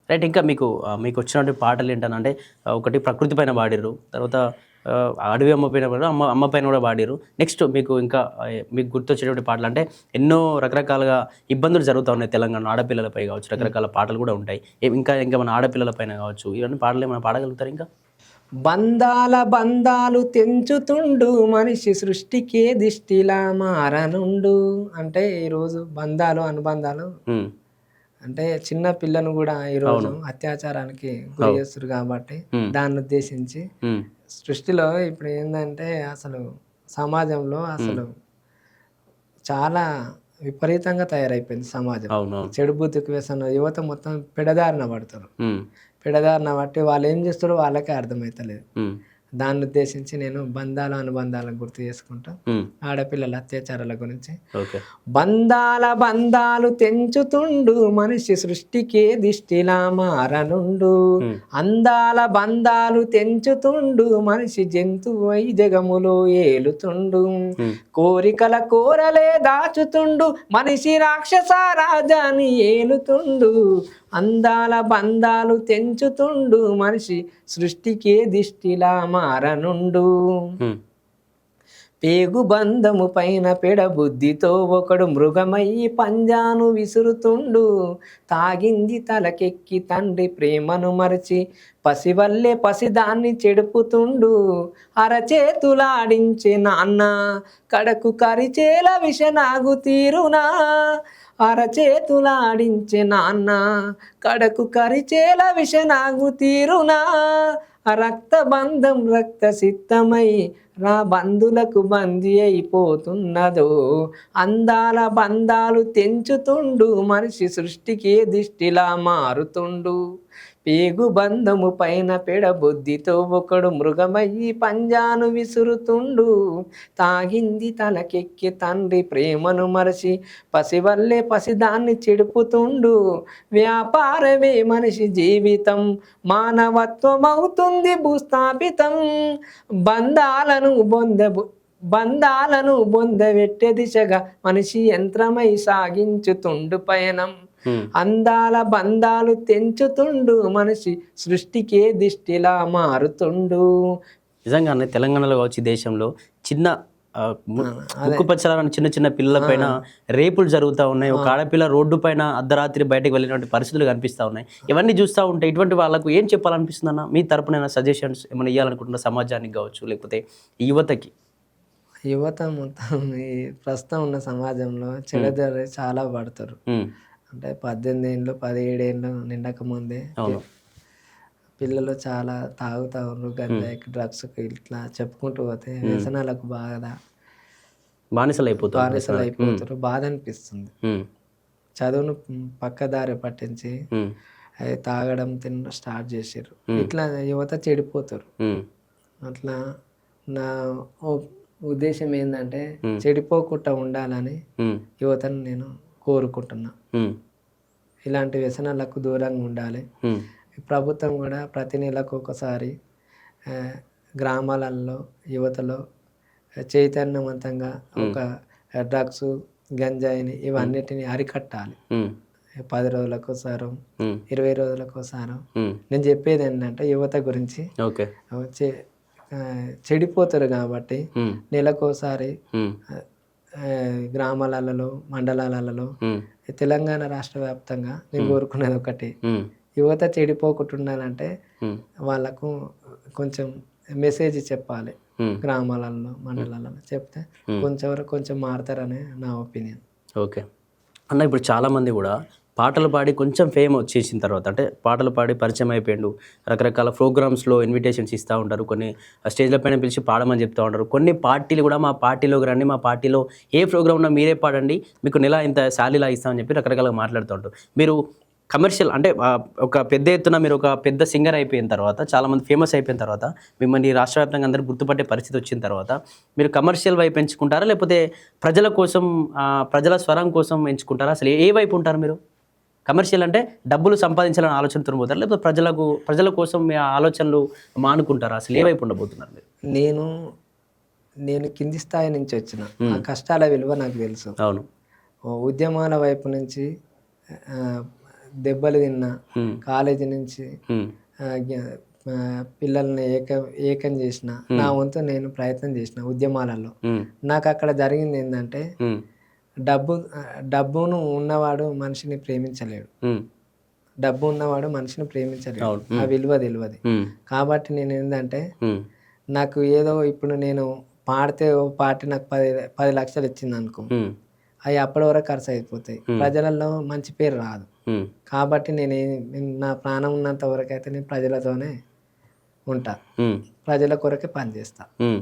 Right. ఇంకా మీకు వచ్చినటువంటి పాటలు ఏంటనంటే ఒకటి ప్రకృతి పైన పాడిర్రు. తర్వాత అడవి అమ్మ పైన పాడారు. అమ్మ పైన కూడా పాడిర్రు. నెక్స్ట్ మీకు ఇంకా మీకు గుర్తొచ్చేటువంటి పాటలు అంటే ఎన్నో రకరకాలుగా ఇబ్బందులు జరుగుతా ఉన్నాయి తెలంగాణలో ఆడపిల్లలపై కావచ్చు. రకరకాల పాటలు కూడా ఉంటాయి. ఇంకా మన ఆడపిల్లల పైన కావచ్చు. ఇవన్నీ పాటలు ఏమైనా పాడగలుగుతారా ఇంకా? బంధాల బంధాలు తెంచుతుండు మనిషి సృష్టికే దిష్టిలా మారనుండు. అంటే ఈరోజు బంధాలు అనుబంధాలు హ్మ్. అంటే చిన్న పిల్లను కూడా ఈరోజు అవును. అత్యాచారానికి గురి చేస్తారు కాబట్టి హ్మ్. దాన్ని ఉద్దేశించి హ్మ్. సృష్టిలో ఇప్పుడు ఏంటంటే అసలు సమాజంలో అసలు చాలా విపరీతంగా తయారైపోయింది సమాజం. అవునవును. చెడు బుద్ధికి వ్యసనం యువత మొత్తం పెడదారిన పడతారు. హ్మ్. పెడదారిన బట్టి వాళ్ళు ఏం చేస్తారో వాళ్ళకే అర్థమవుతలేదు. హ్మ్. దాన్ని ఉద్దేశించి నేను బంధాల అనుబంధాలను గుర్తు చేసుకుంటా. హ్మ్. ఆడపిల్లల అత్యాచారాల గురించి. ఓకే. బంధాల బంధాలు తెంచుతుండు మనిషి సృష్టికే దిష్టిలా మారనుండు. హ్మ్. అందాల బంధాలు తెంచుతుండు మనిషి జంతువై జగములో ఏలుతుండు. హ్మ్. కోరికల కోరలే దాచుతుండు మనిషి రాక్షస రాజాని ఏలుతుండు. అందాల బంధాలు తెంచుతుండు మనిషి సృష్టికే దిష్టిలా మారనుండు. హ్మ్. పేగు బంధము పైన పెడబుద్ధితో ఒకడు మృగమయ్యి పంజాను విసురుతుండు. తాగింది తలకెక్కి తండ్రి ప్రేమను మరచి పసివల్లే పసిదాన్ని చెడుపుతుండు. అరచేతులాడించే నాన్న కడకు కరిచేల విషనాగు తీరునా. అరచేతులాడించే నాన్న కడకు కరిచేల విషనాగు తీరునా. రక్త బంధం రక్త సిద్ధమై రా బంధులకు బందీ అయిపోతున్నదో. అందాల బంధాలు తెంచుతుండు మనిషి సృష్టికి దిష్టిలా మారుతుండు. పేగు బంధము పైన పెడబుద్ధితో ఒకడు మృగమయ్యి పంజాను విసురుతుండు. తాగింది తలకెక్కి తండ్రి ప్రేమను మరచి పసివల్లే పసిదాన్ని చెడుపుతుండు. వ్యాపారమే మనిషి జీవితం మానవత్వం అవుతుంది భూస్థాపితం. బంధాలను బొందబెట్టే దిశగా మనిషి యంత్రమై సాగించుతుండు పయనం. అందాల బంధాలు తెంచుతుండు మనిషి సృష్టికే దిష్టిలా మారుతుండు. నిజంగానే తెలంగాణలో కావచ్చు దేశంలో చిన్న ముక్కుపచ్చలాని చిన్న చిన్న పిల్లల పైన రేపులు జరుగుతూ ఉన్నాయి. ఒక ఆడపిల్ల రోడ్డు పైన అర్ధరాత్రి బయటకు వెళ్ళినటువంటి పరిస్థితులు కనిపిస్తూ ఉన్నాయి. ఇవన్నీ చూస్తూ ఉంటే ఇటువంటి వాళ్ళకు ఏం చెప్పాలనిపిస్తుంది అన్న? మీ తరపున సజెషన్స్ ఏమైనా ఇవ్వాలనుకుంటున్న సమాజానికి కావచ్చు, లేకపోతే యువతకి? యువత మొత్తం ఈ ప్రస్తుతం ఉన్న సమాజంలో చెడుదారి చాలా పడతారు. అంటే 18 ఏళ్ళు 17 ఏళ్ళు నిండక ముందే పిల్లలు చాలా తాగుతా ఉన్నారు. గంజాయికి డ్రగ్స్కి ఇట్లా చెప్పుకుంటూ పోతే వ్యసనాలకు బాగా బానిసలు అయిపోతారు. బాధ అనిపిస్తుంది. చదువును పక్కదారి పట్టించి అది తాగడం తినడం స్టార్ట్ చేసారు. ఇట్లా యువత చెడిపోతారు. అట్లా నా ఉద్దేశం ఏంటంటే చెడిపోకుండా ఉండాలని యువతను నేను కోరుకుంటున్నా. ఇలాంటి వ్యసనాలకు దూరంగా ఉండాలి. ప్రభుత్వం కూడా ప్రతి నెలకు ఒకసారి గ్రామాలలో యువతలో చైతన్యవంతంగా ఒక డ్రగ్స్ గంజాయిని ఇవన్నిటిని అరికట్టాలి. 10 రోజులకోసారం 20 రోజులకోసారం. నేను చెప్పేది ఏంటంటే యువత గురించి చెడిపోతారు కాబట్టి నెలకోసారి గ్రామాలలో మండలాలలో తెలంగాణ రాష్ట్ర వ్యాప్తంగా నేను కోరుకునేది ఒకటి, యువత చెడిపోకుండా ఉండాలంటే వాళ్ళకు కొంచెం మెసేజ్ చెప్పాలి. గ్రామాలలో మండలాలలో చెప్తే కొంచెం మారుతారనే నా ఒపీనియన్. ఓకే అన్న, ఇప్పుడు చాలామంది కూడా పాటలు పాడి కొంచెం ఫేమ్ వచ్చేసిన తర్వాత, అంటే పాటలు పాడి పరిచయం అయిపోయిండు, రకరకాల ప్రోగ్రామ్స్లో ఇన్విటేషన్స్ ఇస్తూ ఉంటారు, కొన్ని స్టేజ్ల పైన పిలిచి పాడమని చెప్తూ ఉంటారు. కొన్ని పార్టీలు కూడా మా పార్టీలోకి రండి, మా పార్టీలో ఏ ప్రోగ్రామ్ ఉన్నా మీరే పాడండి, మీకు నెల ఇంత శాలీలా ఇస్తామని చెప్పి రకరకాలుగా మాట్లాడుతూ ఉంటారు. మీరు కమర్షియల్ అంటే ఒక పెద్ద ఎత్తున మీరు ఒక పెద్ద సింగర్ అయిపోయిన తర్వాత, చాలామంది ఫేమస్ అయిపోయిన తర్వాత, మిమ్మల్ని రాష్ట్ర వ్యాప్తంగా అందరూ గుర్తుపట్టే పరిస్థితి వచ్చిన తర్వాత మీరు కమర్షియల్ వైపు ఎంచుకుంటారా, లేకపోతే ప్రజల కోసం ప్రజల స్వరం కోసం ఎంచుకుంటారా? అసలు ఏ వైపు ఉంటారు మీరు? కమర్షియల్ అంటే డబ్బులు సంపాదించాలని ఆలోచనతో పోతారు, లేకపోతే ప్రజల కోసం మీ ఆలోచనలు మానుకుంటారా? అసలు ఏ వైపు ఉండబోతున్నారు మీరు? నేను కింది స్థాయి నుంచి వచ్చిన, ఆ కష్టాల విలువ నాకు తెలుసు. అవును. ఉద్యమాల వైపు నుంచి దెబ్బలు తిన్నా, ఉమ్, కాలేజీ నుంచి ఉమ్, పిల్లల్ని ఏకం చేసిన, నా వంతు నేను ప్రయత్నం చేసిన ఉద్యమాలలో. ఉమ్, నాకు అక్కడ జరిగింది ఏంటంటే ఉమ్, డబ్బును ఉన్నవాడు మనిషిని ప్రేమించలేడు. ఉమ్, డబ్బు ఉన్నవాడు మనిషిని ప్రేమించలేడు. అవును. ఆ విలువ తెలియదు. ఉమ్, కాబట్టి నేను ఏంటంటే ఉమ్, నాకు ఏదో ఇప్పుడు నేను పాడితే ఓ పార్టీ నాకు 10 లక్షలు ఇచ్చింది అనుకో, ఉమ్, అవి అప్పటి వరకు ఖర్చు అయిపోతాయి. ప్రజలలో మంచి పేరు రాదు. ఉమ్, కాబట్టి నా ప్రాణం ఉన్నంత వరకు అయితే నేను ప్రజలతోనే ఉంటా. ఉమ్, ప్రజల కొరకే పనిచేస్తా. ఉమ్.